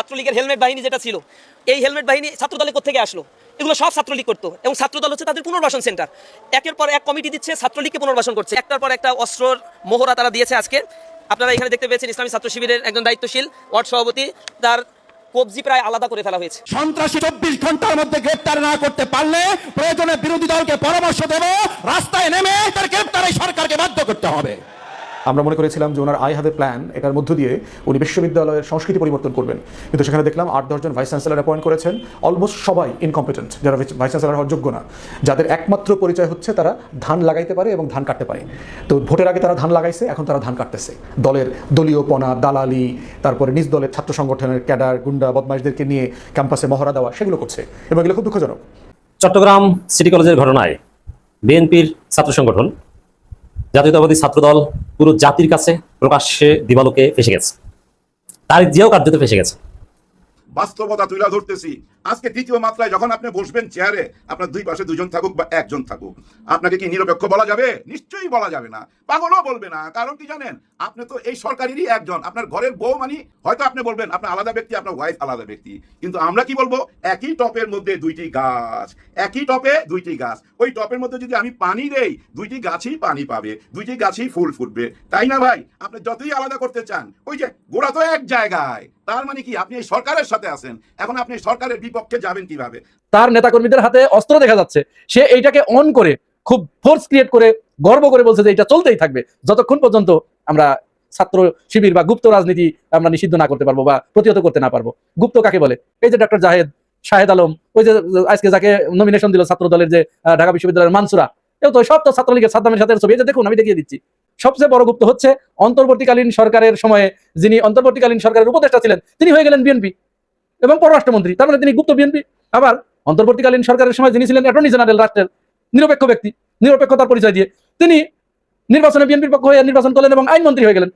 ছাত্রলীগের হেলমেট বাহিনী যেটা ছিল, এই হেলমেট বাহিনী ছাত্রদলে কোত্থেকে আসলো? এগুলো সব ছাত্রলীগ করতো, এবং ছাত্রদল হচ্ছে তাদের পুনর্বাসন সেন্টার। একের পর এক কমিটি দিচ্ছে, ছাত্রলীগকে পুনর্বাসন করছে, একটার পর একটা অস্ত্রর মোহরা তারা দিয়েছে। আজকে আপনারা এখানে দেখতে পেয়েছেন ইসলামী ছাত্র শিবিরের একজন দায়িত্বশীল ওয়ার্ড সভাপতি, তার কবজি প্রায় আলাদা করে ফেলা হয়েছে। সন্ত্রাসী 24 ঘন্টার মধ্যে গ্রেপ্তার না করতে পারলে প্রয়োজনে বিরোধী দলকে পরামর্শ দেব, রাস্তায় নেমে তার গ্রেপ্তারে সরকারকে বাধ্য করতে হবে। আমরা মনে করেছিলাম যে ওনার আই হ্যাভ এ প্ল্যান, এটার মধ্য দিয়ে উনি বিশ্ববিদ্যালয়ের সংস্কৃতি পরিবর্তন করবেন, কিন্তু সেখানে দেখলাম 8-10 জন ভাইস চ্যান্সেলর অ্যাপয়েন্ট করেছেন, অলমোস্ট সবাই ইনকম্পিটেন্ট, যারা ভাইস চ্যান্সেলর হওয়ার যোগ্য না, যাদের একমাত্র পরিচয় হচ্ছে তারা ধান লাগাইতে পারে এবং ধান কাটতে পারে। তো ভোটের আগে তারা ধান লাগাইছে, এখন তারা ধান কাটতেছে। দলের দলীয়পনা, দালালি, তারপরে নিজ দলের ছাত্র সংগঠনের ক্যাডার, গুন্ডা, বদমাইশদেরকে নিয়ে ক্যাম্পাসে মহড়া দেওয়া, সেগুলো করছে, এবং এগুলো খুব দুঃখজনক। চট্টগ্রাম সিটি কলেজের ঘটনায় বিএনপির ছাত্র সংগঠন জাতীয়তাবাদী ছাত্রদল পুরো জাতির কাছে প্রকাশ্যে দিবালোকে ফেসে গেছে, তারিখ দিয়েও কার্যত ফেসে গেছে। বাস্তবতা তুলে ধরতেছি। আজকে দ্বিতীয় মাত্রায় যখন আপনি বসবেন চেয়ারে, আপনার দুই পাশে দুজন থাকুক বা একজন থাকুক, আপনাকে কি নিরপেক্ষ বলা যাবে? নিশ্চয়ই বলা যাবে না, পাগলও বলবে না। কারণ কি জানেন, আপনি তো এই সরকারেরই একজন, আপনার ঘরের বউ। মানে হয়তো আপনি বলবেন আপনার আলাদা ব্যক্তি, আপনার ওয়াইফ আলাদা ব্যক্তি, কিন্তু আমরা কি বলবো, একই টপের মধ্যে দুইটি গাছ, একই টপে দুইটি গাছ। ওই টপের মধ্যে যদি আমি পানি দেই, দুইটি গাছই পানি পাবে, দুইটি গাছই ফুল ফুটবে, তাই না ভাই? আপনি যতই আলাদা করতে চান, ওই যে গোড়া তো এক জায়গায়। তার মানে কি, আপনি এই সরকারের সাথে আছেন, এখন আপনি সরকারের বিপক্ষে যাবেন কিভাবে? তার নেতাকর্মীদের হাতে অস্ত্র দেখা যাচ্ছে, সে এইটাকে অন করে খুব ফোর্স ক্রিয়েট করে গর্ব করে বলছে যে এটা চলতেই থাকবে যতক্ষণ পর্যন্ত আমরা ছাত্র শিবির বা গুপ্ত রাজনীতি আমরা নিষিদ্ধ না করতে পারবো বা প্রতিহত করতে না পারবো। গুপ্ত কাকে বলে? এই যে ডক্টর শাহেদ আলম, ওই যে আজকে যাকে নমিনেশন দিল ছাত্র দলের, যে ঢাকা বিশ্ববিদ্যালয়ের মানসুরা, এও তো সব তো ছাত্রলীগের সাদ্দামের সাথে ছবি। এই যে দেখুন, আমি দেখিয়ে দিচ্ছি। সবচেয়ে বড় গুপ্ত হচ্ছে অন্তর্বর্তীকালীন সরকারের সময়ে যিনি অন্তর্বর্তীকালীন সরকারের উপদেষ্টা ছিলেন, তিনি হয়ে গেলেন বিএনপি এবং পররাষ্ট্রমন্ত্রী, তার মানে তিনি গুপ্ত বিএনপি। আবার অন্তর্বর্তীকালীন সরকারের সময় যিনি ছিলেন অ্যাটর্নি জেনারেল, রাষ্ট্রের নিরপেক্ষ ব্যক্তি, নিরপেক্ষতার পরিচয় দিয়ে তিনি নির্বাচনে বিএনপির পক্ষ হয়ে নির্বাচন করলেন এবং আইনমন্ত্রী হয়ে গেলেন।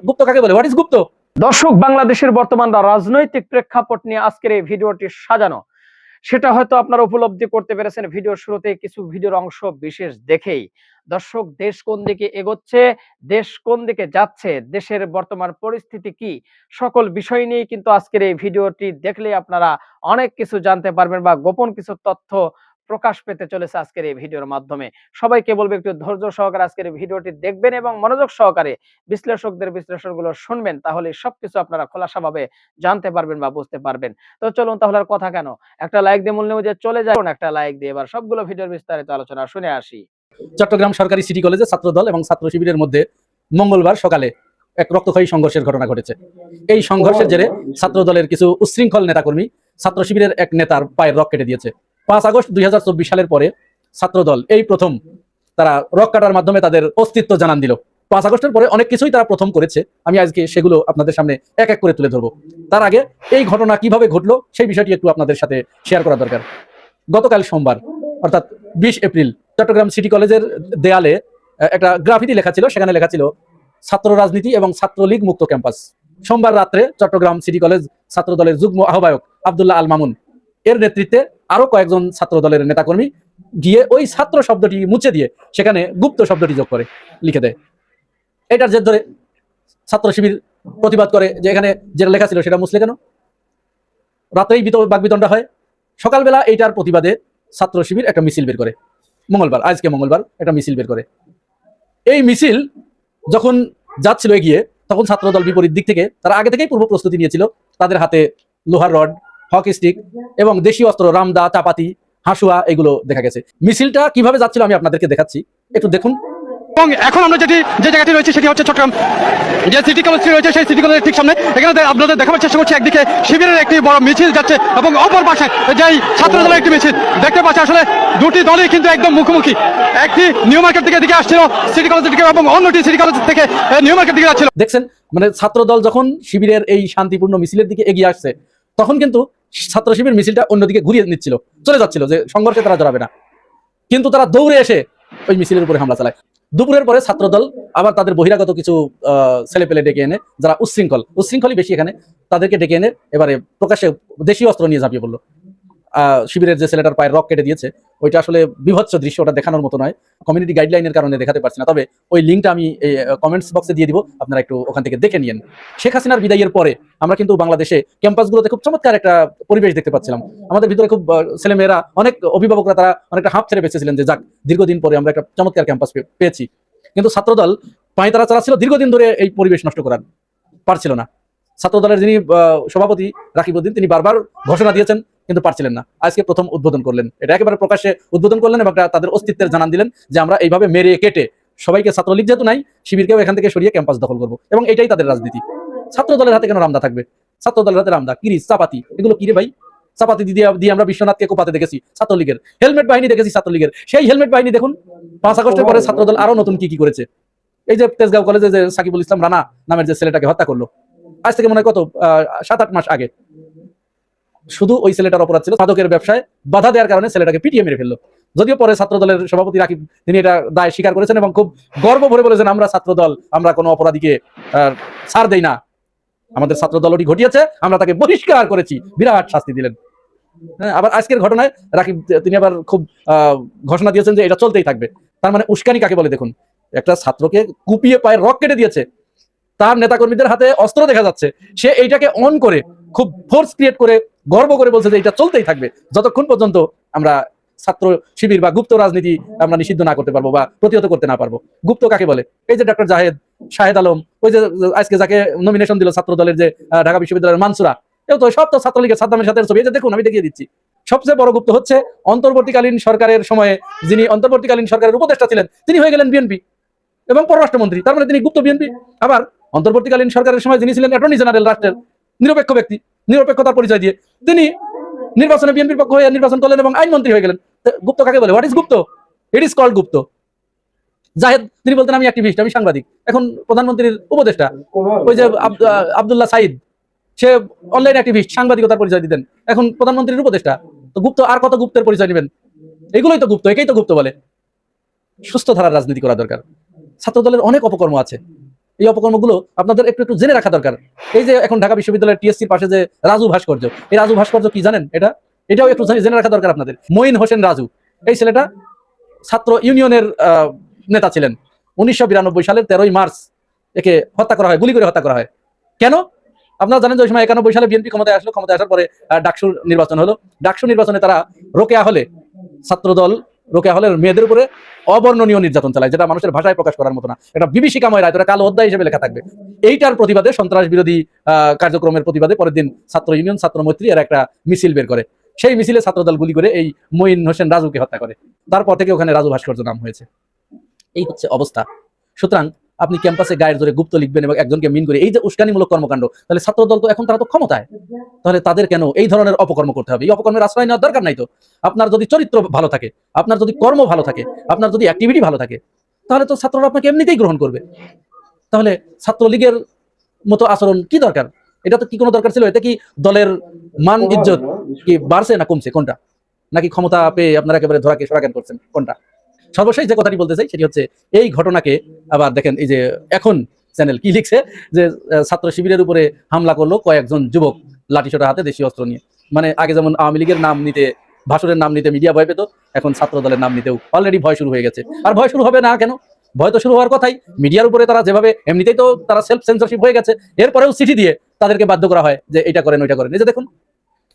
গুপ্ত কাকে বলে? হোয়াট ইজ গুপ্ত? দর্শক, বাংলাদেশের বর্তমান রাজনৈতিক প্রেক্ষাপট নিয়ে আজকের এই ভিডিওটি সাজানো, সেটা হয়তো আপনারা উপলব্ধি করতে পেরেছেন ভিডিওর শুরুতে কিছু ভিডিওর অংশ বিশেষ দেখেই। দর্শক, দেশ কোন দিকে এগোচ্ছে, দেশ কোন দিকে যাচ্ছে, দেশের বর্তমান পরিস্থিতি কি, সকল বিষয় নিয়ে কিন্তু আজকের এই ভিডিওটি দেখলে আপনারা অনেক কিছু জানতে পারবেন বা গোপন কিছু তথ্য প্রকাশ পেতে চলেছে আজকের এই ভিডিওর মাধ্যমে। সবাইকে বলবো একটু ধৈর্য সহকারে আজকের এই ভিডিওটি দেখবেন এবং মনোযোগ সহকারে বিশ্লেষকদের বিশ্লেষণগুলো শুনবেন, তাহলে সবকিছু আপনারা খোলাসাভাবে জানতে পারবেন বা বুঝতে পারবেন। তো চলুন তাহলে আর কথা কেন, একটা লাইক দিয়ে মূল নিউজে চলে যান। একটা লাইক দিয়ে এবার সবগুলো ভিডিওর বিস্তারিত আলোচনা শুনে আসি। চট্টগ্রাম সরকারি সিটি কলেজে ছাত্রদল এবং ছাত্র শিবিরের মধ্যে মঙ্গলবার সকালে এক রক্তক্ষয়ী সংঘর্ষের ঘটনা ঘটেছে। এই সংঘর্ষের জেরে ছাত্রদলের কিছু উচ্ছৃঙ্খল নেতাকর্মী ছাত্র শিবিরের এক নেতার পায়ের রক কেটে দিয়েছে। 5 আগস্ট 2024 সালের পরে ছাত্রদল এই প্রথম তারা রক কাটার মাধ্যমে তাদের অস্তিত্ব জানান দিল। 5 আগস্টের পরে অনেক কিছুই তারা প্রথম করেছে, আমি আজকে সেগুলো আপনাদের সামনে এক এক করে তুলে ধরবো। তার আগে এই ঘটনা কিভাবে ঘটলো সেই বিষয়টি একটু আপনাদের সাথে শেয়ার করা দরকার। গতকাল সোমবার অর্থাৎ 20 এপ্রিল চট্টগ্রাম সিটি কলেজের দেয়ালে একটা গ্রাফিতি লেখা ছিল, সেখানে লেখা ছিল ছাত্র রাজনীতি এবং ছাত্রলীগ মুক্ত ক্যাম্পাস। সোমবার রাত্রে চট্টগ্রাম সিটি কলেজ ছাত্র দলের যুগ্ম আহ্বায়ক আব্দুল্লাহ আল মামুন এর নেতৃত্বে আরো কয়েকজন ছাত্র দলের নেতাকর্মী গিয়ে ওই ছাত্র শব্দটি মুছে দিয়ে সেখানে গুপ্ত শব্দটি যোগ করে লিখে দেয়। এটার জের ধরে ছাত্র শিবির প্রতিবাদ করে যে এখানে যেটা লেখা ছিল সেটা মুছলে কেন। রাতেই বাকবিতণ্ডা হয়। সকালবেলা এইটার প্রতিবাদে ছাত্র শিবির একটা মিছিল বের করে, আজকে মঙ্গলবার একটা মিছিল বের করে। এই মিছিল যখন যাচ্ছিল এগিয়ে, তখন ছাত্রদল বিপরীত দিক থেকে, তারা আগে থেকেই পূর্ব প্রস্তুতি নিয়েছিল, তাদের হাতে লোহার রড, হকি স্টিক এবং দেশীয় অস্ত্র রামদা, চাপাতি, হাসুয়া এগুলো দেখা গেছে। মিছিলটা কিভাবে যাচ্ছিল আমি আপনাদেরকে দেখাচ্ছি, একটু দেখুন। এবং এখন আমরা যে জায়গাটি রয়েছে সেটি হচ্ছে চট্টগ্রাম যে সিটি কলেজটি রয়েছে, সেই সিটি কলেজের ঠিক সামনে। এখানে আপনাদের দেখাবার চেষ্টা করছি, একদিকে শিবিরের একটি বড় মিছিল যাচ্ছে এবং অপর পাশে যেই ছাত্র দলের একটি মিছিল দেখতে পাচ্ছি। আসলে দুটি দলই কিন্তু একদম মুখোমুখি, একটি নিউ মার্কেট দিকে আসছিল সিটি কলেজের দিকে এবং অন্যটি সিটি কলেজ থেকে নিউ মার্কেট দিকে যাচ্ছিল। দেখছেন, মানে ছাত্র দল যখন শিবিরের এই শান্তিপূর্ণ মিছিলের দিকে এগিয়ে আসছে, তখন কিন্তু ছাত্র শিবির মিছিলটা অন্যদিকে ঘুরিয়ে নিচ্ছিল, চলে যাচ্ছিল যে সংঘর্ষে তারা জড়াবে না, কিন্তু তারা দৌড়ে এসে ওই মিছিলের উপরে হামলা চালায়। দুপুরের পরে ছাত্রদল আবার তাদের বহিরাগত কিছু ছেলে পেলে ডেকে এনে, যারা উচ্ছৃঙ্খলই বেশি এখানে, তাদেরকে ডেকে এনে এবারে প্রকাশ্যে দেশীয় অস্ত্র নিয়ে ঝাঁপিয়ে পড়লো। শিবিরের যে ছেলেটার পায়ের রক কেটে দিয়েছে, ওইটা আসলে বিভৎস দৃশ্য, ওটা দেখানোর মতো নয়, কমিউনিটি গাইডলাইনের কারণে দেখাতে পারছি না। তবে ওই লিঙ্কটা আমি কমেন্টস বক্সে দিয়ে দিব, আপনারা একটু ওখান থেকে দেখে নিন। শেখ হাসিনার বিদায়ের পরে আমরা কিন্তু বাংলাদেশে ক্যাম্পাসগুলোতে খুব চমৎকার একটা পরিবেশ দেখতে পাচ্ছিলাম। আমাদের ভিতরে খুব ছেলেমেয়েরা, অনেক অভিভাবকরা তারা অনেকটা হাঁপ ছেড়ে বেঁচেছিলেন যে যাক, দীর্ঘদিন পরে আমরা একটা চমৎকার ক্যাম্পাস পেয়েছি। কিন্তু ছাত্রদল পাঁয়তারা চালাচ্ছিল দীর্ঘদিন ধরে এই পরিবেশ নষ্ট করার, পারছিল না। ছাত্রদলের যিনি সভাপতি রাকিব উদ্দিন, তিনি বারবার ঘোষণা দিয়েছেন কিন্তু পারছিলেন না। আজকে প্রথম উদ্বোধন করলেন, এটা একেবারে প্রকাশ্যে উদ্বোধন করলেন এবং তাদের অস্তিত্বের জানান দিলেন যে আমরা এইভাবে মেরে কেটে সবাইকে, ছাত্রলীগ যেহেতু নাই, শিবিরকেও এখান থেকে সরিয়ে ক্যাম্পাস দখল করবো, এবং এটাই তাদের রাজনীতি। ছাত্রদলের হাতে কেন রামদা থাকবে? ছাত্রদলের হাতে রামদা, কিরিচ, চাপাতি, এগুলো কিরে ভাই? চাপাতি দিয়ে আমরা বিশ্বনাথকে কোপাতে দেখেছি ছাত্রলীগের, হেলমেট বাহিনী দেখেছি ছাত্রলীগের। সেই হেলমেট বাহিনী দেখুন 5 আগস্টের পরে ছাত্রদল আরো নতুন কি করেছে। এই যে তেজগাঁও কলেজে যে সাকিবুল ইসলাম রানা নামের যে ছেলেটাকে হত্যা করলো, আজ থেকে মনে হয় কত 7-8 মাস আগে, শুধু ওই ছেলেটার অপরাধ ছিল মাদকের ব্যবসায় বাধা দেওয়ার কারণে ছেলেটাকে পিটিয়ে মেরে ফেললো। যদিও পরে ছাত্রদলের সভাপতি রাকিব তিনি এটা দায় স্বীকার করেছেন এবং খুব গর্ব ভরে বলেছেন, আমরা ছাত্রদল, আমরা কোনো অপরাধীকে ছাড় দেই না, আমাদের ছাত্রদল ওটি ঘটিয়েছে, আমরা তাকে বহিষ্কার করেছি, বিরাট শাস্তি দিলেন। হ্যাঁ, আবার আজকের ঘটনায় রাকিব তিনি আবার খুব ঘোষণা দিয়েছেন যে এটা চলতেই থাকবে। তার মানে উস্কানি কাকে বলে দেখুন, একটা ছাত্রকে কুপিয়ে পায়ের রক কেটে দিয়েছে, তার নেতাকর্মীদের হাতে অস্ত্র দেখা যাচ্ছে, সে এইটাকে অন করে খুব ফোর্স ক্রিয়েট করে গর্ব করে বলছে যে এটা চলতেই থাকবে যতক্ষণ পর্যন্ত আমরা ছাত্র শিবির বা গুপ্ত রাজনীতি আমরা নিষিদ্ধ না করতে পারবো বা প্রতিহত করতে না পারবো। গুপ্ত কাকে বলে? এই যে ডক্টর শাহেদ আলম, ওই যে আজকে যাকে নমিনেশন দিল ছাত্র দলের যে ঢাকা বিশ্ববিদ্যালয়ের মানসুরা, এও তো সব তো ছাত্রলীগের সাদ্দামের সাথে ছবি। এই যে দেখুন, আমি দেখিয়ে দিচ্ছি। সবচেয়ে বড় গুপ্ত হচ্ছে অন্তর্বর্তীকালীন সরকারের সময়ে যিনি অন্তর্বর্তীকালীন সরকারের উপদেষ্টা ছিলেন, তিনি হয়ে গেলেন বিএনপি এবং পররাষ্ট্রমন্ত্রী, তার মানে তিনি গুপ্ত বিএনপি। আবার অন্তর্বর্তীকালীন সরকারের সময় যিনি ছিলেন অ্যাটর্নি জেনারেল, রাষ্ট্রের নিরপেক্ষ ব্যক্তি, নিরপেক্ষতার পরিচয় দিয়ে তিনি নির্বাচনে বিএনপির পক্ষ হয়ে নির্বাচন করলেন এবং আইনমন্ত্রী হয়ে গেলেন। গুপ্ত কাকে বলে? What is Gupta? It is called Gupta. Zahed তিনি বলতেন আমি অ্যাক্টিভিস্ট, আমি সাংবাদিক, এখন প্রধানমন্ত্রীর উপদেষ্টা। ওই যে আব্দুল্লাহ সাইদ, সে অনলাইন অ্যাক্টিভিস্ট, সাংবাদিকতার পরিচয় দিতেন, এখন প্রধানমন্ত্রীর উপদেষ্টা। তো গুপ্ত আর কত গুপ্তের পরিচয় নেবেন? এগুলোই তো গুপ্ত, একেই তো গুপ্ত বলে। সুস্থ ধারার রাজনীতি করা দরকার। ছাত্রদলের অনেক অপকর্ম আছে, এই অপকর্মগুলো আপনাদের একটু একটু জেনে রাখা দরকার। এই যে এখন ঢাকা বিশ্ববিদ্যালয়ের টিএসসির পাশে যে রাজু ভাস্কর্য, এই রাজু ভাস্কর্য কি জানেন? এটাও একটু জেনে রাখা দরকার আপনাদের। মঈন হোসেন রাজু, এই ছেলেটা ছাত্র ইউনিয়নের নেতা ছিলেন। 1992 সালের 13ই মার্চ একে হত্যা করা হয়, গুলি করে হত্যা করা হয়। কেন? আপনারা জানেন যে ওই সময় 91 সালে বিএনপি ক্ষমতায় আসলো, ক্ষমতায় আসার পরে ডাকসুর নির্বাচন হলো। ডাকসু নির্বাচনে তারা রোকেয়া হলে, ছাত্রদল রোকেয়া হলের মেয়েদের উপরে অবর্ণনীয় নির্যাতন চালায়, যেটা মানুষের ভাষায় প্রকাশ করার মতো না। এটা বিভীষিকাময় রায়, এটা কালো অধ্যায় হিসেবে লেখা থাকবে। এইটার প্রতিবাদে, সন্ত্রাস বিরোধী কার্যক্রমের প্রতিবাদে পরের দিন ছাত্র ইউনিয়ন, ছাত্র মৈত্রী এর একটা মিছিল বের করে। সেই মিছিলে ছাত্রদল গুলি করে এই মঈন হোসেন রাজুকে হত্যা করে। তারপর থেকে ওখানে রাজু ভাস্কর্য নাম হয়েছে। এই হচ্ছে অবস্থা। সুতরাং আপনি ক্যাম্পাসে গায়ের জোরে গুপ্ত লিখবেন এবং একজনকে মিন করে এই যে উস্কানিমূলক কর্মকাণ্ড, তাহলে ছাত্রদল তো এখন তারা তো ক্ষমতায়, তাহলে তাদের কেন এই ধরনের অপকর্ম করতে হবে? এই অপকর্মের আশ্রয় নেওয়ার দরকার নাই তো। আপনার যদি চরিত্র ভালো থাকে, আপনার যদি কর্ম ভালো থাকে, আপনার যদি অ্যাক্টিভিটি ভালো থাকে, তাহলে তো ছাত্ররা আপনাকে এমনিতেই গ্রহণ করবে। তাহলে ছাত্রলীগের মতো আচরণ কি দরকার? এটা তো কি কোনো দরকার ছিল? এতে কি দলের মান ইজ্জত কি বাড়ছে না কমছে? কোনটা? নাকি ক্ষমতা পেয়ে আপনারা একেবারে ধরাকে সরাকেন করছেন? কোনটা? সর্বশেষ যে কথাটি বলতে চাই সেটি হচ্ছে, এই ঘটনাকে আবার দেখেন, এই যে এখন চ্যানেল কি লিখছে যে ছাত্র শিবিরের উপরে হামলা করলো কয়েকজন যুবক লাঠিসোঁটা হাতে, দেশীয় অস্ত্র নিয়ে। মানে আগে যেমন আওয়ামী লীগের নাম নিতে, ভাসুরের নাম নিতে মিডিয়া ভয় পেত, এখন ছাত্র দলের নাম নিতেও অলরেডি ভয় শুরু হয়ে গেছে। আর ভয় শুরু হবে না কেন? ভয় তো শুরু হওয়ার কথাই। মিডিয়ার উপরে তারা যেভাবে, এমনিতেই তো তারা সেলফ সেন্সরশিপ হয়ে গেছে, এরপরেও চিঠি দিয়ে তাদেরকে বাধ্য করা হয় যে এটা করেন ওইটা করেন। এই যে দেখুন,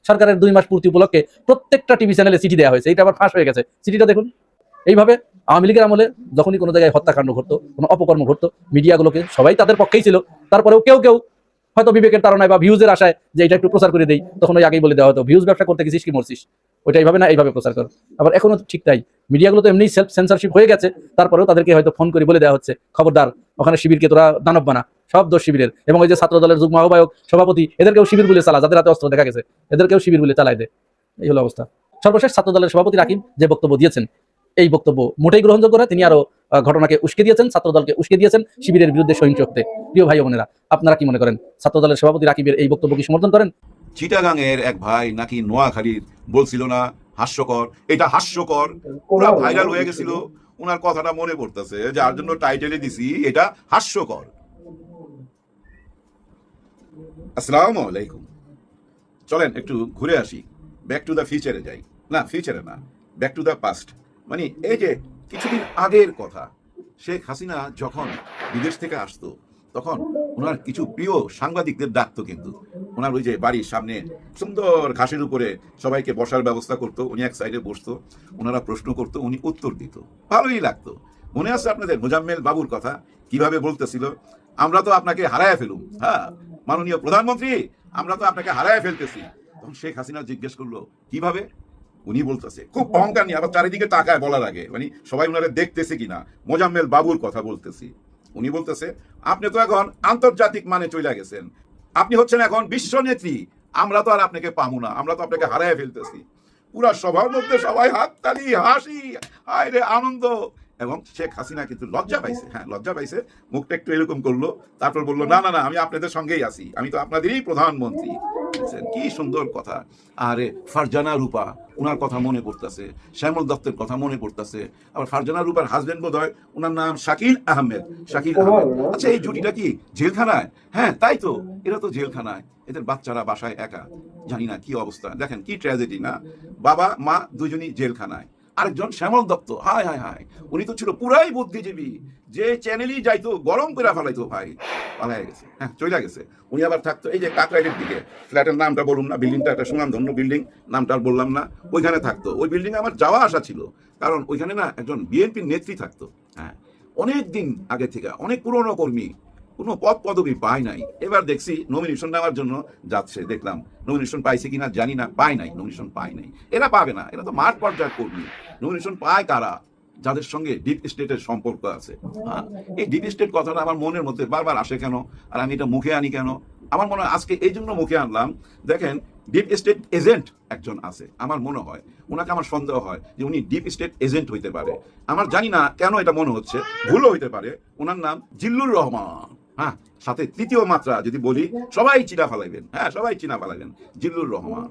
সরকারের 2 মাস পূর্তি উপলক্ষে প্রত্যেকটা টিভি চ্যানেলে চিঠি দেওয়া হয়েছে, এটা আবার ফাঁস হয়ে গেছে। চিঠিটা দেখুন। এইভাবে আওয়ামী লীগের আমলে যখনই কোনো জায়গায় হত্যাকাণ্ড ঘটতো, কোনো অপকর্ম ঘটতো, মিডিয়াগুলোকে সবাই তাদের পক্ষেই ছিল, তারপরেও কেউ কেউ হয়তো বিবেকের তাড়নায় বা ভিউজের আশায় যে এটা একটু প্রচার করে দেই, তখন ওই আগেই বলে দেওয়া হতো ভিউজ ব্যবসা করতে গেছিস কি মরছিস, ওইটা এইভাবে না এইভাবে প্রচার করো। আবার এখনো ঠিক তাই, মিডিয়াগুলো তো এমনি সেলফ সেন্সরশিপ হয়ে গেছে, তারপরেও তাদেরকে হয়তো ফোন করে বলে দেওয়া হচ্ছে খবরদার ওখানে শিবিরকে তোরা দানব বানা, সব দোষ শিবিরের। এবং ওই যে ছাত্র দলের যুগ্ম আহ্বায়ক, সভাপতি, এদেরকেও শিবির বলে চালা, যাদের হাতে অস্ত্র দেখা গেছে এদেরকেও শিবির বলে চালাই দেয়। এই হলো অবস্থা। সর্বশেষ ছাত্র দলের সভাপতি রাকিব যে বক্তব্য দিয়েছেন, এই বক্তব্য মোটেই গ্রহণযোগ্য নয়। তিনি আরো ঘটনাকে উস্কে দিয়েছেন, ছাত্রদলকে উস্কে দিয়েছেন শিবিরের বিরুদ্ধে সহিংস হতে। প্রিয় ভাই বোনেরা, আপনারা কি মনে করেন? ছাত্রদলের সভাপতি রাকিবের এই বক্তব্য কি সমর্থন করেন? চিটাগাংয়ের এক ভাই নাকি নোয়াখালীর বলছিল না হাস্যকর, এটা হাস্যকর, পুরা ভাইরাল হয়ে গেছিল। ওনার কথাটা মনে পড়তেছে, যার জন্য টাইটেলে দিছি এটা হাস্যকর। আসসালামু আলাইকুম। চলেন একটু ঘুরে আসি ব্যাক টু দ্য ফিউচারে যাই, না ফিউচারে না, ব্যাক টু দ্য পাস্ট। মানে এই যে কিছুদিন আগের কথা, শেখ হাসিনা যখন বিদেশ থেকে আসতো তখন ওনার কিছু প্রিয় সাংবাদিকদের ডাকতো, কিন্তু ওনার ওই যে বাড়ির সামনে সুন্দর ঘাসের উপরে সবাইকে বসার ব্যবস্থা করতো, উনি এক সাইডে বসতো, ওনারা প্রশ্ন করতো, উনি উত্তর দিত, ভালোই লাগতো। মনে আছে আপনাদের মোজাম্মেল বাবুর কথা কিভাবে বলতেছিল, আমরা তো আপনাকে হারায় ফেলুম, হ্যাঁ মাননীয় প্রধানমন্ত্রী, আমরা তো আপনাকে হারায় ফেলতেছি। তখন শেখ হাসিনা জিজ্ঞেস করলো কিভাবে, উনি বলতেছে খুব অহংকার নিয়ে, আবার চারিদিকে তাকায় বলার আগে, মানে সবাই ওনারা দেখতেছে কিনা, মোজাম্মেল বাবুর কথা বলতেছি। উনি বলতেছে আপনি তো এখন আন্তর্জাতিক মানে চলে গেছেন, আপনি হচ্ছেন এখন বিশ্ব নেত্রী, আমরা তো আর আপনাকে পাবো না, আমরা তো আপনাকে হারায় ফেলতেছি। পুরা সবার মধ্যে সবাই হাততালি, হাসি, হায় রে আনন্দ। এবং শেখ হাসিনা কিন্তু লজ্জা পাইছে, হ্যাঁ লজ্জা পাইছে, মুখটা একটু এরকম করলো, তারপর বললো না না না, আমি আপনাদের সঙ্গেই আছি, আমি তো আপনাদেরই প্রধানমন্ত্রী। কি সুন্দর কথা। আরে ফারজানা রূপা, ওনার কথা মনে পড়তেছে, শ্যামল দত্তের কথা মনে পড়তেছে, আবার ফারজানা রূপার হাজবেন্ড বোধ হয় ওনার নাম শাকিল আহমেদ, শাকিল আহমেদ। আচ্ছা এই জুটিটা কি জেলখানায়? হ্যাঁ তাই তো, এরা তো জেলখানায়, এদের বাচ্চারা বাসায় একা, জানি না কি অবস্থা, দেখেন কি ট্র্যাজেডি না, বাবা মা দুজনই জেলখানায়। আরেকজন শ্যামল দত্ত, হায় হায় হায়, উনি তো ছিল পুরাই বুদ্ধিজীবী, যে চ্যানেলই যাইতো গরম করে ফেলাইতো, ভাই পালাই গেছে, হ্যাঁ চলে গেছে। উনি আবার থাকতো এই যে কাকরাইলের দিকে, ফ্ল্যাটের নামটা বলুন না, বিল্ডিংটা একটা সুনামধন্য বিল্ডিং, নামটা আর বললাম না, ওইখানে থাকতো। ওই বিল্ডিং আমার যাওয়া আসা ছিল, কারণ ওইখানে না একজন বিএনপির নেত্রী থাকতো, হ্যাঁ অনেক দিন আগে থেকে, অনেক পুরনো কর্মী, কোনো পদ পদবি পায় নাই, এবার দেখছি নমিনেশন নেওয়ার জন্য যাচ্ছে, দেখলাম নমিনেশন পাইছে কিনা জানি না, পায় নাই, নমিনেশন পায় নাই। এরা পাবে না, এরা তো মাঠ পর্যায়ের কর্মী। নমিনেশন পায় কারা? যাদের সঙ্গে ডিপ স্টেটের সম্পর্ক আছে। হ্যাঁ এই ডিপ স্টেট কথাটা আমার মনের মধ্যে বারবার আসে কেন, আর আমি এটা মুখে আনি কেন? আমার মনে হয় আজকে এই জন্য মুখে আনলাম, দেখেন ডিপ স্টেট এজেন্ট একজন আছে, আমার মনে হয় ওনাকে আমার সন্দেহ হয় যে উনি ডিপ স্টেট এজেন্ট হইতে পারে। আমার জানি না কেন এটা মনে হচ্ছে, ভুলও হইতে পারে। ওনার নাম জিল্লুর রহমান, হ্যাঁ সাথে তৃতীয় মাত্রা যদি বলি সবাই চিনা ফেলাইবেন, হ্যাঁ সবাই চিনা ফেলাইবেন, জিল্লুর রহমান।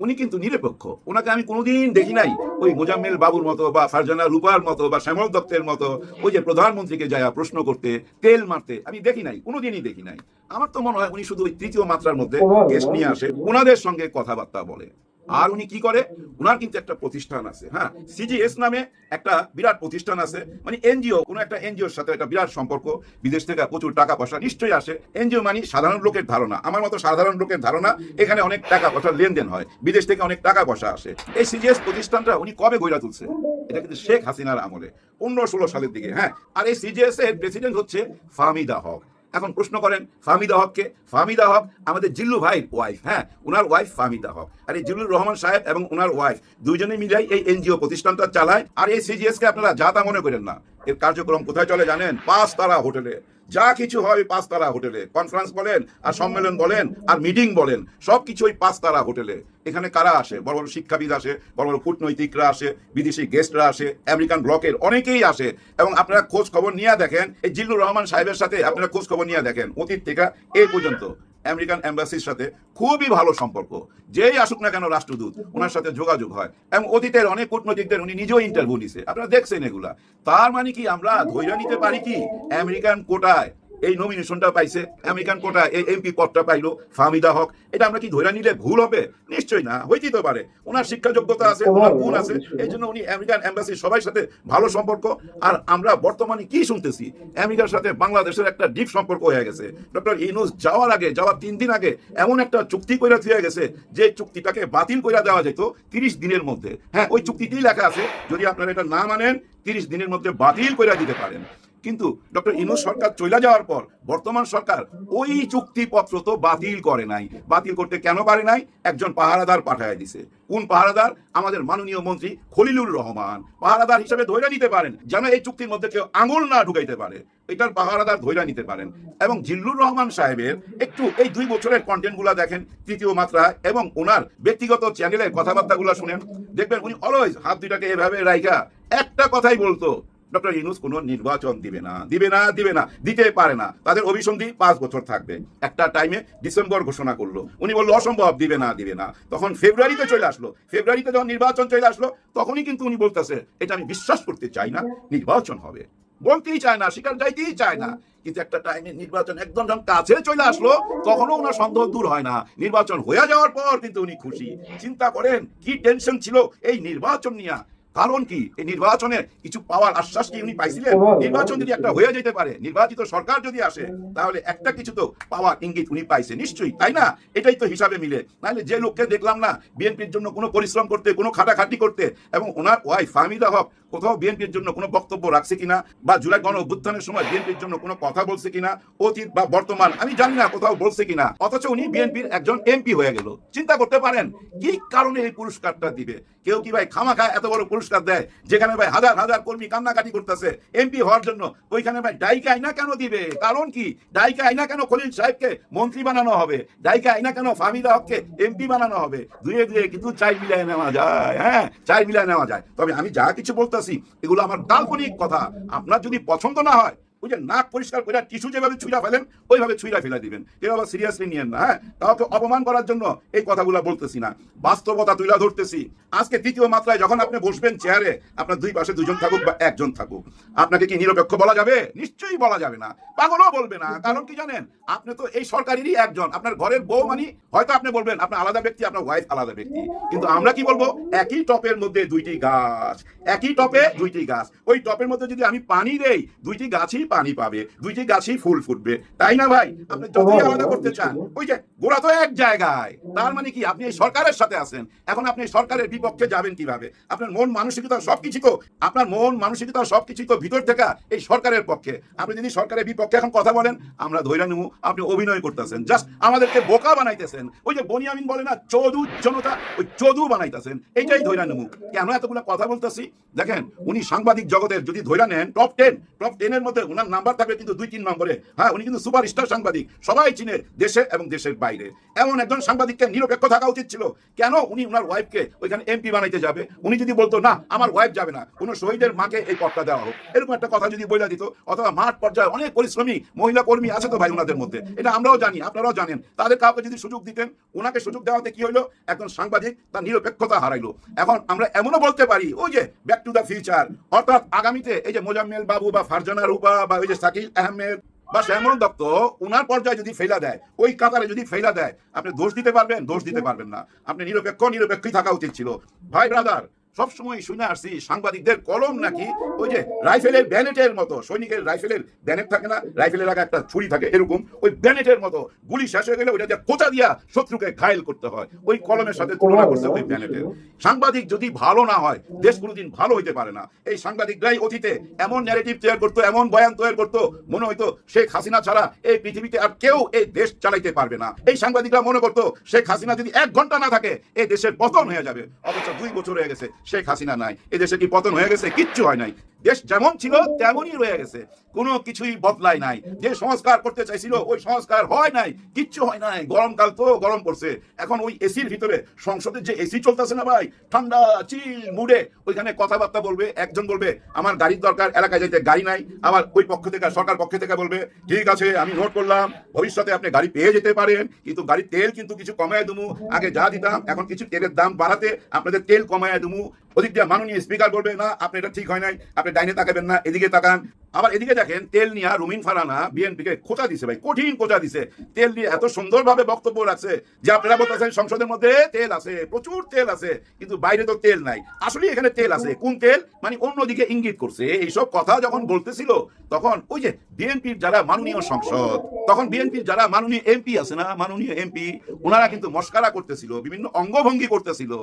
উনি কিন্তু নিরপেক্ষ, ওনাকে আমি কোনোদিন দেখি নাই ওই মোজাম্মেল বাবুর মতো বা ফারজানা রূপার মতো বা শ্যামল দত্তের মতো ওই যে প্রধানমন্ত্রীকে যায় প্রশ্ন করতে, তেল মারতে, আমি দেখি নাই, কোনোদিনই দেখি নাই। আমার তো মনে হয় উনি শুধু ওই তৃতীয় মাত্রার মধ্যে গেস্ট নিয়ে আসে, ওনাদের সঙ্গে কথাবার্তা বলে। আর উনি কি করে, উনার কিন্তু একটা প্রতিষ্ঠান আছে, হ্যাঁ সিজিএস নামে একটা বিরাট প্রতিষ্ঠান আছে, মানে এনজিও, কোনো একটা এনজিওর সাথে একটা বিরাট সম্পর্ক, বিদেশ থেকে প্রচুর টাকা পয়সা নিশ্চয়ই আসে। এনজিও মানে সাধারণ লোকের ধারণা, আমার মতো সাধারণ লোকের ধারণা, এখানে অনেক টাকা পয়সা লেনদেন হয়, বিদেশ থেকে অনেক টাকা পয়সা আসে। এই সিজিএস প্রতিষ্ঠানটা উনি কবে গড়ে তুলছে? এটা কিন্তু শেখ হাসিনার আমলে, 15-16 সালের দিকে, হ্যাঁ। আর এই সিজিএস এর প্রেসিডেন্ট হচ্ছে ফাহমিদা হক। এখন প্রশ্ন করেন ফাহমিদা হককে, ফাহমিদা হক আমাদের জিল্লু ভাইয়ের ওয়াইফ, হ্যাঁ ওনার ওয়াইফ ফাহমিদা হক। আর এই জিল্লুর রহমান সাহেব এবং ওনার ওয়াইফ দুইজনে মিলাই এই এনজিও প্রতিষ্ঠানটা চালায়। আর এই সিজিএস কে আপনারা যা তা মনে করেন না, এর কার্যক্রম কোথায় চলে জানেন? 5 তারা হোটেলে, যা কিছু হয় 5 তারা হোটেলে, কনফারেন্স বলেন আর সম্মেলন বলেন আর মিটিং বলেন, সবকিছু ওই 5 তারা হোটেলে। এখানে কারা আসে? বড় বড় শিক্ষাবিদ আসে, বড় বড় কূটনৈতিকরা আসে, বিদেশি গেস্টরা আসে, আমেরিকান ব্লকের অনেকেই আসে। এবং আপনারা খোঁজ খবর নিয়ে দেখেন, এই জিল্লুর রহমান সাহেবের সাথে আপনারা খোঁজ খবর নিয়ে দেখেন, অতীত থেকে এই পর্যন্ত আমেরিকান এম্বাসির সাথে খুবই ভালো সম্পর্ক, যেই আসুক না কেন রাষ্ট্রদূত ওনার সাথে যোগাযোগ হয়। এবং অতীতের অনেক কূটনৈতিকদের উনি নিজেও ইন্টারভিউ নিছে, আপনারা দেখছেন এগুলা। তার মানে কি আমরা ধৈর্য নিতে পারি কি আমেরিকান কোটায় এই নমিনেশনটা পাইছে, আমেরিকান কোটায় এই এমপি পদটা পাইলো ফাহমিদা হক, এটা আমরা কি ধৈর্য নিলে ভুল হবে? নিশ্চয়ই না, হইতেই তো পারে। ওনার শিক্ষা যোগ্যতা আছে, ওনার গুণ আছে, এই জন্য উনি আমেরিকান এম্বাসির সবাই সাথে ভালো সম্পর্ক। আর আমরা বর্তমানে কি শুনতেছি, আমেরিকার সাথে বাংলাদেশের একটা ডিপ সম্পর্ক হয়ে গেছে। ডক্টর ইউনূস যাওয়ার আগে, যাওয়ার 3 দিন আগে এমন একটা চুক্তি কইরা দিয়ে গেছে, যে চুক্তিটাকে বাতিল কইরা দেওয়া যেত 30 দিনের মধ্যে। হ্যাঁ ওই চুক্তিতেই লেখা আছে যদি আপনারা এটা না মানেন 30 দিনের মধ্যে বাতিল কইরা দিতে পারেন। কিন্তু ডক্টর ইউনূস সরকার চলে যাওয়ার পর বর্তমান সরকার ওই চুক্তিপত্র তো বাতিল করে নাই। বাতিল করতে কেন পারে নাই? একজন পাহারাদার পাঠায় দিছে। কোন পাহারাদার? আমাদের মাননীয় মন্ত্রী খলিলুর রহমান পাহারাদার হিসেবে ধৈর্য নিতে পারেন, যেন এই চুক্তির মধ্যে কেউ আঙুল না ঢুকাইতে পারে, এটার পাহারাদার ধৈর্য নিতে পারেন। এবং জিল্লুর রহমান সাহেবের একটু এই 2 বছরের কন্টেন্টগুলো দেখেন, তৃতীয় মাত্রা এবং ওনার ব্যক্তিগত চ্যানেলের কথাবার্তাগুলো শুনেন, দেখবেন উনি অলওয়েজ হাত দুইটাকে এভাবে রাইখা একটা কথাই বলতো, ডক্টর ইউনূস কোনো নির্বাচন দিবে না, দিবে না, দিবে না, দিতে পারে না। তাদের অভিসন্ধি 5 বছর থাকবে। একটা টাইমে ডিসেম্বর ঘোষণা করলো, উনি বললো অসম্ভব, দিবে না, দিবে না। তখন ফেব্রুয়ারিতে চলে আসলো, ফেব্রুয়ারিতে যখন নির্বাচন চলে আসলো তখনই কিন্তু উনি বলতেছে এটা আমি বিশ্বাস করতে চাই না, নির্বাচন হবে। বলতেই চায় না, স্বীকার যাইতেই চায় না। কিন্তু একটা টাইমে নির্বাচন একদম যখন কাছে চলে আসলো তখনও ওনার সন্দেহ দূর হয় না। নির্বাচন হয়ে যাওয়ার পর কিন্তু উনি খুশি। চিন্তা করেন কি টেনশন ছিল এই নির্বাচন নিয়ে। কারণ কি এই নির্বাচনে কিছু পাওয়ার আশ্বাস কি উনি পাইছিলেন? নির্বাচন যদি একটা হয়ে যেতে পারে, নির্বাচিত সরকার যদি আসে, তাহলে একটা কিছু তো পাওয়ার ইঙ্গিত উনি পাইছে নিশ্চয়ই, তাই না? এটাই তো হিসাবে মিলে। নাহলে যে লোককে দেখলাম না বিএনপির জন্য কোনো পরিশ্রম করতে, কোনো খাটাখাটি করতে, এবং ওনার ওয়াইফ ফাহমিদা হক কোথাও বিএনপির জন্য কোনো বক্তব্য রাখছে কিনা, বা জুলাই গণ অভ্যুত্থানের সময় বিএনপির জন্য কোনো কথা বলছে কিনা, অতীত বা বর্তমান আমি জানি না কোথাও বলছে কিনা, অথচ উনি বিএনপির একজন এমপি হয়ে গেল। চিন্তা করতে পারেন কি কারণে এই পুরস্কারটা দিবে? কেউ কি ভাই খামাখা এত বড় পুরস্কার দেয় যেখানে ভাই হাজার হাজার কর্মী কান্নাকাটি করতেছে এমপি হওয়ার জন্য? ওইখানে ভাই ডাইকা আইনা কেন দিবে? কারণ কি ডাইকা আইনা কেন খলিল সাহেবকে মন্ত্রী বানানো হবে? ডাইকা আইনা কেন ফাহমিদা হককে এমপি বানানো হবে? দুয়ে দুয়ে কিন্তু চাই মিলায় নেওয়া যায়, হ্যাঁ চাই মিলায় নেওয়া যায়। তবে আমি যা কিছু বলতেছি এগুলো আমার কাল্পনিক কথা। আপনার যদি পছন্দ না হয়, ওই যে নাক পরিষ্কার করে টিস্যু যেভাবে ছুঁড়া ফেলেন ওইভাবে ছুঁড়া ফেলে দিবেন, কেউ আবার সিরিয়াসলি নিয়েন না। হ্যাঁ, কাউকে অপমান করার জন্য এই কথাগুলো বলতেছি না, বাস্তবতা তুলে ধরতেছি। আজকে তৃতীয় মাত্রায় যখন আপনি বসবেন চেয়ারে, আপনার দুই পাশে দুজন থাকুক বা একজন থাকুক, আপনাকে কি নিরপেক্ষ বলা যাবে? নিশ্চয়ই বলা যাবে না, পাগলও বলবে না। কারণ কি জানেন, আপনি তো এই সরকারেরই একজন, আপনার ঘরের বউ মানি হয়তো আপনি বলবেন আপনার আলাদা ব্যক্তি, আপনার ওয়াইফ আলাদা ব্যক্তি, কিন্তু আমরা কি বলবো একই টপের মধ্যে দুইটি গাছ, একই টপে দুইটি গাছ। ওই টপের মধ্যে যদি আমি পানি দেই, দুইটি গাছই পানি পাবে, দুইটি গাছই ফুল ফুটবে, তাই না ভাই? আপনি যতই আলাদা করতে চান, ওই যে গোড়া তো এক জায়গায়। তার মানে কি আপনি এই সরকারের সাথে আছেন, এখন আপনি সরকারের বিপক্ষে যাবেন কিভাবে? আপনার মন মানসিকতা সবকিছু তো, আপনার মন মানসিকতা সবকিছু তো ভিতর থেকে এই সরকারের পক্ষে। আপনি যদি সরকারের বিপক্ষে এখন কথা বলেন, আমরা ধৈর্য নেব আপনি অভিনয় করতেছেন, জাস্ট আমাদেরকে বোকা বানাইতেছেন। ওই যে বনিয়ামিন বলে না চোদু জনতা, ওই চোদু বানাইতেছেন, এইটাই ধৈর্য নেব। কেন এতগুলো কথা বলতেছি? দেখেন উনি সাংবাদিক জগতের যদি ধৈর্য নেন টপ 10 এর মধ্যে ওনার নাম্বার থাকবে কিন্তু 2-3 নম্বরে। হ্যাঁ, উনি কিন্তু সুপারস্টার সাংবাদিক, সবাই চিনে দেশে এবং দেশের বাইরে। এমন একজন সাংবাদিককে নিরপেক্ষ থাকা উচিত ছিল। কেন উনি ওনার ওয়াইফকে ওইখানে এমপি বানাইতে যাবে? উনি যদি বলতো না আমার ওয়াইফ যাবে না, কোনো শহীদের মাকে এই পদটা দেওয়া হোক, এরকম একটা কথা যদি বলে দিত, অথবা মাঠ পর্যায়ে অনেক পরিশ্রমী মহিলা কর্মী আছে তো ভাই ওনাদের মধ্যে, এটা আমরাও জানি আপনারাও জানেন, তাদের কাউকে যদি সুযোগ দিতেন, ওনাকে সুযোগ দেওয়াতে কি হইলো? একজন সাংবাদিক তার নিরপেক্ষতা হারাইলো। এখন আমরা এমনও বলতে পারি ওই যে ব্যাক টু দ্য ফিউচার, অর্থাৎ আগামীতে এই যে মোজাম্মেল বাবু বা ফারজানা রূপা বা ওই যে শাকিল আহমেদ বা শ্যামল দত্ত ওনার পর্যায়ে যদি ফেলা দেয়, ওই কাতারে যদি ফেলা দেয়, আপনি দোষ দিতে পারবেন? দোষ দিতে পারবেন না। আপনি নিরপেক্ষই থাকা উচিত ছিল। ভাই ব্রাদার, সবসময় শুনে আসছি সাংবাদিকদের কলম নাকি ওই যে রাইফেলের ব্যানেটের মতো, সৈনিকের রাইফেলের ব্যানেট থাকে না, রাইফেলের আগে একটা ছুরি থাকে, এরকম ওই ব্যানেটের মতো, গুলি শেষ হয়ে গেলে ওইটা যে কোচা দিয়া শত্রুকে ঘায়েল করতে হয়, ওই কলমের সাথে তুলনা করছে ওই ব্যানেটের। সাংবাদিক যদি ভালো না হয়, দেশ কোনোদিন ভালো হইতে পারে না। এই সাংবাদিকরাই অতীতে এমন ন্যারেটিভ তৈরি করতো, এমন বয়ান তৈরি করতো, মনে হইতো শেখ হাসিনা ছাড়া এই পৃথিবীতে আর কেউ এই দেশ চালাইতে পারবে না। এই সাংবাদিকরা মনে করতো শেখ হাসিনা যদি 1 ঘন্টা না থাকে এই দেশের পতন হয়ে যাবে, অথচ 2 বছর হয়ে গেছে শেখ হাসিনা নাই, এই দেশে কি পতন হয়ে গেছে? কিচ্ছু হয় নাই, দেশ যেমন ছিল তেমনই রয়ে গেছে, কোনো কিছুই বদলায় নাই। যে সংস্কার করতে চাইছিল ওই সংস্কার হয় নাই, কিচ্ছু হয় নাই। গরমকাল তো গরম পড়ছে, এখন ওই এসির ভিতরে সংসদের যে এসি চলতেছে না ভাই, ঠান্ডা চিল মুডে ওইখানে কথাবার্তা বলবে, একজন বলবে আমার গাড়ির দরকার, এলাকায় যাইতে গাড়ি নাই, আবার ওই পক্ষ থেকে সরকার পক্ষ থেকে বলবে ঠিক আছে আমি নোট করলাম, ভবিষ্যতে আপনি গাড়ি পেয়ে যেতে পারেন, কিন্তু গাড়ির তেল কিন্তু কিছু কমায় দেবো, আগে যা দিতাম এখন কিছু তেলের দাম বাড়াতে আপনাদের তেল কমায় দেবো। ওদিক দিয়ে মাননীয় স্পিকার বলবে না আপনি এটা ঠিক হয় নাই, আপনি ডাইনে তাকাবেন না, এদিকে তাকান। আবার এদিকে দেখেন তেল নিয়ে রুমিন ফারানা বিএনপিকে খোঁচা দিছে ভাই, কঠিন খোঁচা দিছে। তেল নিয়ে এত সুন্দরভাবে বক্তব্য রাখছে যে আপনারা বলতেছেন সংসদের মধ্যে তেল আছে, প্রচুর তেল আছে, কিন্তু বাইরে তো তেল নাই। আসলে এখানে তেল আছে, কোন তেল মানে অন্যদিকে ইঙ্গিত করছে। এইসব কথা যখন বলতেছিল তখন ওই যে বিএনপির যারা মাননীয় সংসদ, তখন বিএনপির যারা মাননীয় এমপি আছে না, মাননীয় এমপি, ওনারা কিন্তু মস্কারা করতেছিল, বিভিন্ন অঙ্গভঙ্গি করতেছিল।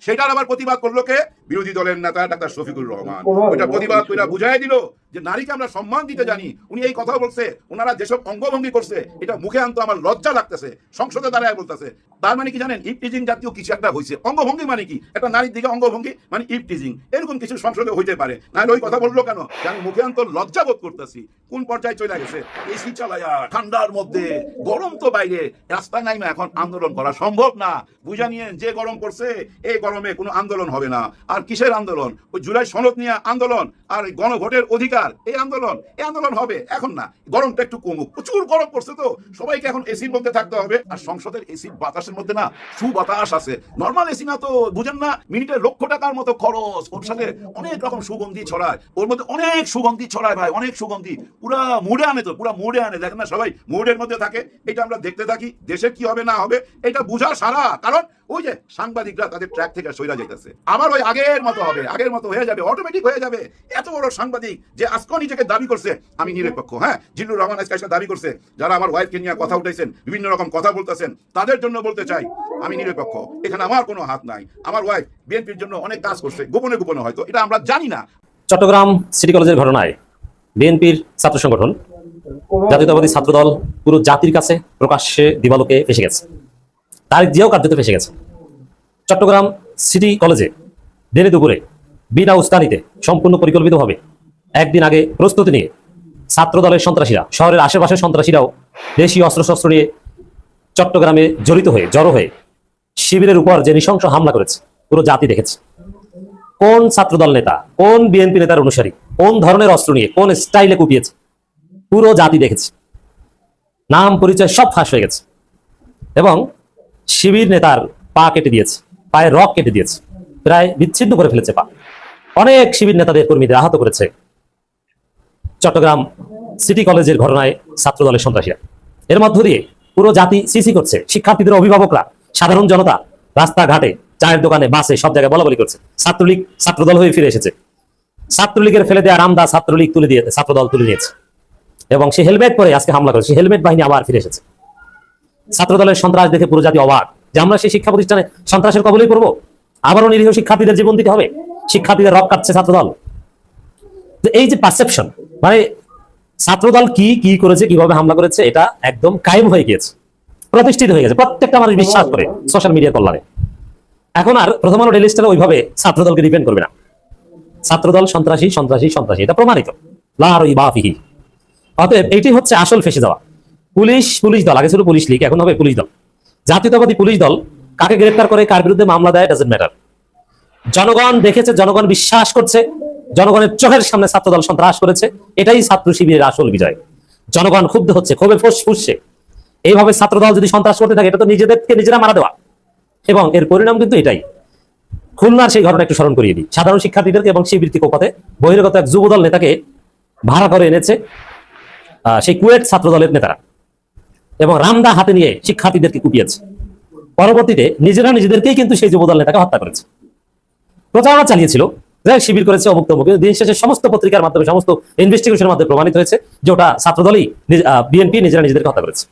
সেটার আবার প্রতিবাদ করলো কে? বিরোধী দলের নেতা ডাক্তার শফিকুর রহমান। ওইটা প্রতিবাদ করে বুঝাই দিল যে নারীকে আমরা সম্মান দিতে জানি। উনি এই কথা বলছে, ওনারা যেসব অঙ্গভঙ্গি করছে এটা মুখে আনতো আমার লজ্জা লাগতেছে, সংসদে দাঁড়ায় বলতেছে। তার মানে কি জানেন, ইপটিজিং জাতীয় কিছু একটা হয়েছে। অঙ্গভঙ্গি মানে কি? একটা নারীর দিকে অঙ্গভঙ্গি মানে ইপটিজিং, এরকম কিছু সংসদে হইতে পারে। নাহলে ওই কথা বললো কেন? আমি মুখে আনতো লজ্জা বোধ করতেছি। কোন পর্যায়ে চলে গেছে? এসি চালায়া ঠান্ডার মধ্যে, গরম তো বাইরে, রাস্তায় নাইমা এখন আন্দোলন করা সম্ভব না। বুঝা নিয়ে যে গরম পড়ছে, এই গরমে কোনো আন্দোলন হবে না। আর কিসের আন্দোলন? ওই জুলাই সনদ নিয়ে আন্দোলন আর গণভোটের অধিকার, এই এই আন্দোলন হবে এখন না, গরমটা একটু কমুক, প্রচুর গরম পড়ছে তো, সবাইকে এখন এসির মধ্যে থাকতে হবে। আর সংসদের এসির বাতাসের মধ্যে না সুবাতাস আছে, নর্মাল এসি না তো, বুঝেন না, মিনিটে লক্ষ টাকার মতো খরচ, ওর সাথে অনেক রকম সুগন্ধি ছড়ায়, ওর মধ্যে অনেক সুগন্ধি ছড়ায় ভাই, অনেক সুগন্ধি, পুরা মুডে আনে, তো পুরা মুডে আনে, দেখেন না সবাই মুডের মধ্যে থাকে। এটা আমরা দেখতে থাকি, দেশে কি হবে না হবে এটা বুঝা সারা, কারণ ওই যে সাংবাদিকরা তাদের ট্র্যাক থেকে সইরা যেতেছে, আবার ওই আগের মতো হবে, আগের মতো হয়ে যাবে, অটোমেটিক হয়ে যাবে। এত বড় সাংবাদিক যে আজকেও নিজেকে দাবি করছে আমি নিরপেক্ষ, হ্যাঁ, জিল্লুর রহমান আজকে দাবি করছে, যারা আমার ওয়াইফকে নিয়ে কথা উঠাইছেন, বিভিন্ন রকম কথা বলতেছেন, তাদের জন্য বলতে চাই আমি নিরপেক্ষ, এখানে আমার কোনো হাত নাই। আমার ওয়াইফ বিএনপির জন্য অনেক কাজ করছে, গোপনে গোপনে, হয়তো এটা আমরা জানি না। চট্টগ্রাম সিটি কলেজের ঘটনায় বিএনপির ছাত্র সংগঠন জাতীয়তাবাদী ছাত্রদল পুরো জাতির কাছে প্রকাশ্যে দিবালোকে ফেসে গেছে, তারিখ দিয়েও কার্যত ফেসে গেছে। চট্টগ্রাম সিটি কলেজে দিনে দুপুরে বিনা উস্কানিতে সম্পূর্ণ পরিকল্পিতভাবে একদিন আগে প্রস্তুতি নিয়ে ছাত্র দলের সন্ত্রাসীরা, শহরের আশেপাশের সন্ত্রাসীরাও দেশীয় অস্ত্রশস্ত্র নিয়ে চট্টগ্রামে জড়ো হয়ে শিবিরের উপর যে নৃশংস হামলা করেছে পুরো জাতি দেখেছে। কোন ছাত্রদল নেতা, কোন বিএনপি নেতার অনুসারী কোন ধরনের অস্ত্র নিয়ে কোন স্টাইলে কুপিয়েছে পুরো জাতি দেখেছে, নাম পরিচয় সব ফাঁস হয়ে গেছে। এবং শিবির নেতার পা কেটে দিয়েছে, পায়ে রক কেটে দিয়েছে, প্রায় বিচ্ছিন্ন করে ফেলেছে পা। অনেক শিবির নেতাদের কর্মীদের আহত করেছে চট্টগ্রাম সিটি কলেজের ঘটনায় ছাত্র দলের সন্ত্রাসীরা। এর মধ্য দিয়ে পুরো জাতি সিসি করছে, শিক্ষার্থীদের অভিভাবকরা, সাধারণ জনতা রাস্তাঘাটে, চায়ের দোকানে, বাসে, সব জায়গায় বলাবলি করছে ছাত্রলীগ ছাত্রদল হয়ে ফিরে এসেছে। ছাত্রলীগের ফেলে দেওয়া রামদা ছাত্রলীগ তুলে দিয়ে ছাত্রদল তুলে নিয়েছে এবং সে হেলমেট পরে আজকে হামলা করেছে, হেলমেট বাহিনী আবার ফিরে এসেছে। ছাত্রদলের সন্ত্রাস দেখে পুরো জাতি অবাক যে আমরা সেই শিক্ষা প্রতিষ্ঠানে সন্ত্রাসের কবলেই পড়বো, আবারও নিরীহ শিক্ষার্থীদের জীবন দিতে হবে, শিক্ষার্থীদের রক কাটছে ছাত্রদল। এই যে পারসেপশন, মানে ছাত্রদল কি কি করেছে, কিভাবে হামলা করেছে, এটা একদম কায়েম হয়ে গিয়েছে, প্রতিষ্ঠিত হয়ে গেছে, প্রত্যেকটা মানুষ বিশ্বাস করে সোশ্যাল মিডিয়ার কল্যাণে। এখন আর প্রথম আলো ডেইলি স্টার ওইভাবে ছাত্রদলকে ডিপেন্ড করবে না, ছাত্রদল সন্ত্রাসী সন্ত্রাসী সন্ত্রাসী, এটা প্রমাণিত, লা রাইবা ফিহি। অতএব এটি হচ্ছে আসল ফেসে যাওয়া। পুলিশ দল, আগে ছিল পুলিশ লীগ, এখন হবে পুলিশ দল। জাতীয়তাবাদী পুলিশ দল কাকে গ্রেফতার করে, কার বিরুদ্ধে মামলা দেয়, ডাজন্ট ম্যাটার। জনগণ দেখেছে, জনগণ বিশ্বাস করছে, জনগণের চোখের সামনে ছাত্রদল সন্ত্রাস করেছে, এটাই ছাত্র শিবিরের আসল বিজয়। জনগণ ক্ষুব্ধ হচ্ছে, ক্ষোভে ফুসছে। এইভাবে ছাত্রদল যদি সন্ত্রাস করতে থাকে, এটা তো নিজেদেরকে নিজেরা মারা দেওয়া, এবং এর পরিণাম কিন্তু এটাই। খুলনার সেই ঘটনা একটু স্মরণ করিয়ে দিই। সাধারণ শিক্ষার্থীদেরকে এবং শিবিরকে কোপাতে বহিরাগত এক যুবদল নেতাকে ভাড়া করে এনেছে সেই কুয়েট ছাত্রদলের নেতারা, এবং রামদা হাতে নিয়ে শিক্ষার্থীদেরকে কুপিয়েছে। পরবর্তীতে নিজেরা নিজেদেরকেই কিন্তু সেই যুবদল নেতাকে হত্যা করেছে। প্রচারণা চালিয়েছিল যে শিবির করেছে অমুক তমুক, দিন শেষে সমস্ত পত্রিকার মাধ্যমে, সমস্ত ইনভেস্টিগেশনের মাধ্যমে প্রমাণিত হয়েছে যে ওটা ছাত্রদলই, বিএনপি নিজেরা নিজেদেরকে হত্যা করেছে।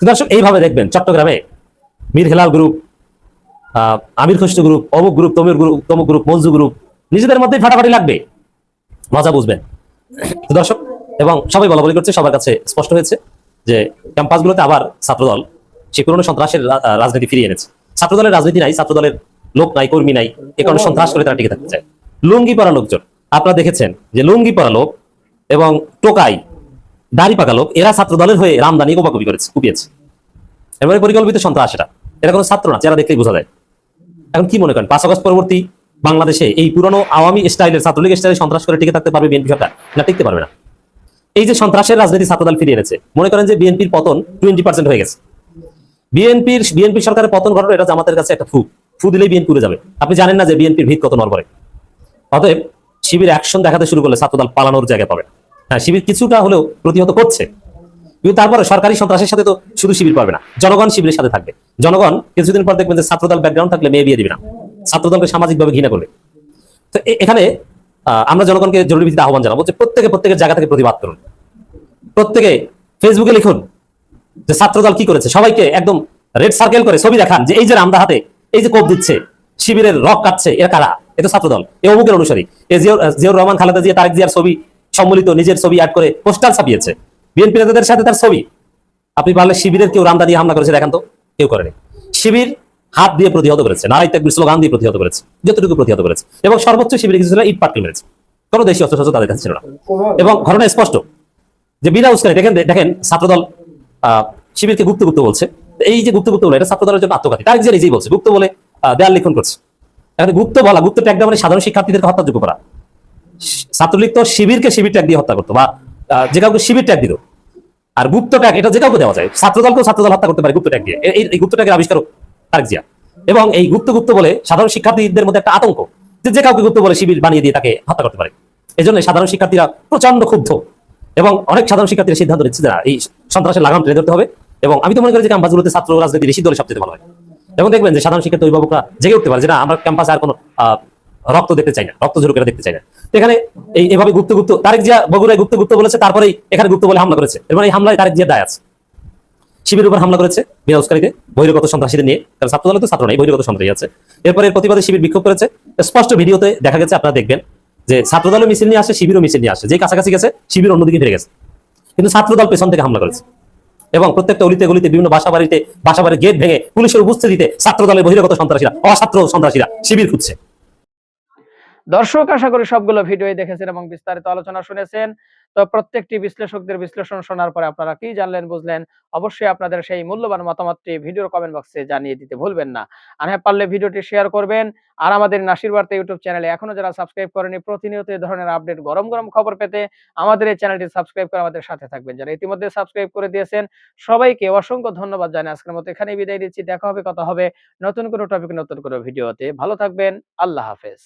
দর্শক, এইভাবে দেখবেন চট্টগ্রামে মীর হেলাল গ্রুপ, আমির খসরু গ্রুপ, অমুক গ্রুপ, তমুক গ্রুপ, মঞ্জু গ্রুপ, নিজেদের মধ্যেই ফাটাফাটি লাগবে, মজা বুঝবেন দর্শক। এবং সবাই বলাবলি করছে, সবার কাছে স্পষ্ট হয়েছে যে ক্যাম্পাসগুলোতে আবার ছাত্রদল সেই পুরনো সন্ত্রাসের রাজনীতি ফিরিয়ে এনেছে। ছাত্রদলের রাজনীতি নাই, ছাত্রদলের লোক নাই, কর্মী নাই, এ কারণে সন্ত্রাস করে তারা টিকে থাকতে চায়। লুঙ্গি পরা লোকজন, আপনারা দেখেছেন যে লুঙ্গি পরা লোক এবং টোকাই দাড়ি পাকা লোক, এরা ছাত্রদলের হয়ে রামদানি কোপাকুপি করেছে, কুপিয়েছে। এবারে পরিকল্পিত সন্ত্রাস এরা কোনো ছাত্র না, চেহারা দেখলেই বোঝা যায়। এখন কি মনে করেন 5 আগস্ট পরবর্তী বাংলাদেশে এই পুরনো আওয়ামী স্টাইলের, ছাত্রলীগ স্টাইলে সন্ত্রাস করে টিকে থাকতে পারবে বিএনপি সরকার? না, টিকতে পারবে না। এই যে সন্ত্রাসের রাজনীতি ছাত্রদল ফিরিয়ে এনেছে, মনে করেন যে বিএনপির পতন 20% হয়ে গেছে। বিএনপি সরকারের পতন ঘটনা, এটা জামাতের কাছে একটা ফু দিলেই বিএনপি উড়ে যাবে। আপনি জানেন না যে বিএনপির ভিত কত নড়বড়ে। অতএব শিবির অ্যাকশন দেখাতে শুরু করলে ছাত্রদল পালানোর জায়গা পাবে। হ্যাঁ, শিবির কিছুটা হলেও প্রতিহত করছে, কিন্তু তারপরে সরকারি সন্ত্রাসের সাথে তো শুধু শিবির পারবে না, জনগণ শিবিরের সাথে থাকবে। জনগণ কিছুদিন পর দেখবেন যে ছাত্রদল ব্যাকগ্রাউন্ড থাকলে মেয়ে বিয়ে দিবে না, ছাত্রদলকে সামাজিকভাবে ঘৃণা করবে। তো এখানে আমরা জনগণকে জরুরি ভিত্তিতে আহ্বান জানাবো যে প্রত্যেকের জায়গা থেকে প্রতিবাদ করুন। প্রত্যেকে ফেসবুকে লিখুন যে ছাত্রদল কি করেছে, সবাইকে একদম রেড সার্কেল করে ছবি দেখান যে এই যে রামদা হাতে এই যে কোপ দিচ্ছে, শিবিরের রক কাটছে, এরা কারা? এ তো ছাত্রদল, এ অমুকের অনুসারী। জিয়াউর রহমান, খালেদা জিয়া, তারেক জিয়ার ছবি সম্মিলিত নিজের ছবি অ্যাড করে পোস্টার ছাপিয়েছে বিএনপি নেতাদের সাথে তার ছবি। আপনি পারলে শিবিরের কেউ রামদা দিয়ে হামলা করেছে দেখান তো, কেউ করেনি। শিবির হাত দিয়ে প্রতিহত করেছে, নারাই তাকবীর স্লোগান দিয়ে প্রতিহত করেছে, যতটুকু প্রতিহত করেছে, এবং সর্বোচ্চ শিবির কিছু ছিল ইট পাটকেল মেরেছে, কোনো দেশীয় অস্ত্রশস্ত্র তাদের কাছে ছিল না। এবং ঘটনা স্পষ্ট যে বিনা উস্কানি দেখেন ছাত্রদল শিবিরকে গুপ্ত বলছে। এই যে গুপ্ত বলে, এটা ছাত্রদলের জন্য আত্মঘাতী। তারেক জিয়া নিজেই বলছে গুপ্ত বলে দেয়াল লিখন করছে। এখন গুপ্ত ট্যাগ দেওয়া মানে সাধারণ শিক্ষার্থীদেরকে হত্যাযোগ্য করা। ছাত্রলীগ তো শিবিরকে শিবির ট্যাগ দিয়ে হত্যা করতো, বা যে কাউকে শিবির ট্যাগ দিত। আর গুপ্ত ট্যাগ এটা যে কাউকে দেওয়া যায়, ছাত্রদলকেও ছাত্রদল হত্যা করতে পারে গুপ্ত ট্যাগ দিয়ে। এই গুপ্ত ট্যাগের আবিষ্কারক তারেক জিয়া। এবং এই গুপ্ত গুপ্ত বলে সাধারণ শিক্ষার্থীদের মধ্যে একটা আতঙ্ক, যে কাউকে গুপ্ত বলে শিবির বানিয়ে দিয়ে তাকে হত্যা করতে পারে। এই জন্য সাধারণ শিক্ষার্থীরা প্রচন্ড ক্ষুব্ধ, এবং অনেক সাধারণ শিক্ষার্থীরা সিদ্ধান্ত নিচ্ছে যে এই সন্ত্রাসের লাগাম টেনে ধরতে হবে। এবং আমি তো মনে করি যে ক্যাম্পাসগুলোতে ছাত্র রাজনীতি বেশি দলে সবচেয়ে ভালো হয়। এবং দেখবেন যে সাধারণ শিক্ষার্থী অভিভাবকরা জেগে উঠতে পারে যে না, আমরা ক্যাম্পাসে আর কোনো রক্ত দেখতে চাই না, রক্ত ঝরুকেরা দেখতে চাই না। এখানে এভাবে গুপ্ত গুপ্ত তারেক জিয়া বগুড়ায় গুপ্ত গুপ্ত বলেছে, তারপরেই এখানে গুপ্ত বলে হামলা করেছে। এর মানে এই হামলায় তারেক জিয়া দায় আছে। শিবিরের উপর হামলা করেছে বিনা উস্কানিতে বহিরাগত সন্ত্রাসীদের নিয়ে, কারণ ছাত্রদলে তো ছাত্র নাই, বহিরাগত সন্ত্রাসী আছে। এরপরে এর প্রতিবাদে শিবির বিক্ষোভ করেছে। স্পষ্ট ভিডিওতে দেখা গেছে, আপনারা দেখবেন যে ছাত্রদলের মিছিল নিয়ে আসে, শিবিরও মিছিল নিয়ে আসে, যে কাছাকাছি গেছে শিবির অন্যদিকে ফিরে গেছে, কিন্তু ছাত্রদল পেছন থেকে হামলা করেছে। এবং প্রত্যেকটা অলিতে গলিতে বিভিন্ন বাসাবাড়ির গেট ভেঙে পুলিশের উপস্থিতিতে ছাত্রদলের বহিরাগত সন্ত্রাসীরা, অছাত্র সন্ত্রাসীরা শিবির খুঁজছে। দর্শক, আশা করি সবগুলো ভিডিওই দেখেছেন এবং বিস্তারিত আলোচনা শুনেছেন। তো প্রত্যেকটি বিশ্লেষকদের বিশ্লেষণ শোনার পরে আপনারা কি জানলেন বুঝলেন, অবশ্যই আপনাদের সেই মূল্যবান মতামতটি ভিডিওর কমেন্ট বক্সে জানিয়ে দিতে ভুলবেন না। আর হ্যাঁ, পারলে ভিডিওটি শেয়ার করবেন। আর আমাদের নাসির বার্তা ইউটিউব চ্যানেলে এখনো যারা সাবস্ক্রাইব করেনি, প্রতিনিয়ত এই ধরনের আপডেট গরম গরম খবর পেতে আমাদের এই চ্যানেলটি সাবস্ক্রাইব করে আমাদের সাথে থাকবেন। যারা ইতিমধ্যে সাবস্ক্রাইব করে দিয়েছেন সবাইকে অসংখ্য ধন্যবাদ জানাই। আজকের মতো এখানেই বিদায় দিচ্ছি। দেখা হবে, কথা হবে নতুন কোনো টপিক, নতুন কোনো ভিডিওতে। ভালো থাকবেন। আল্লাহ হাফেজ।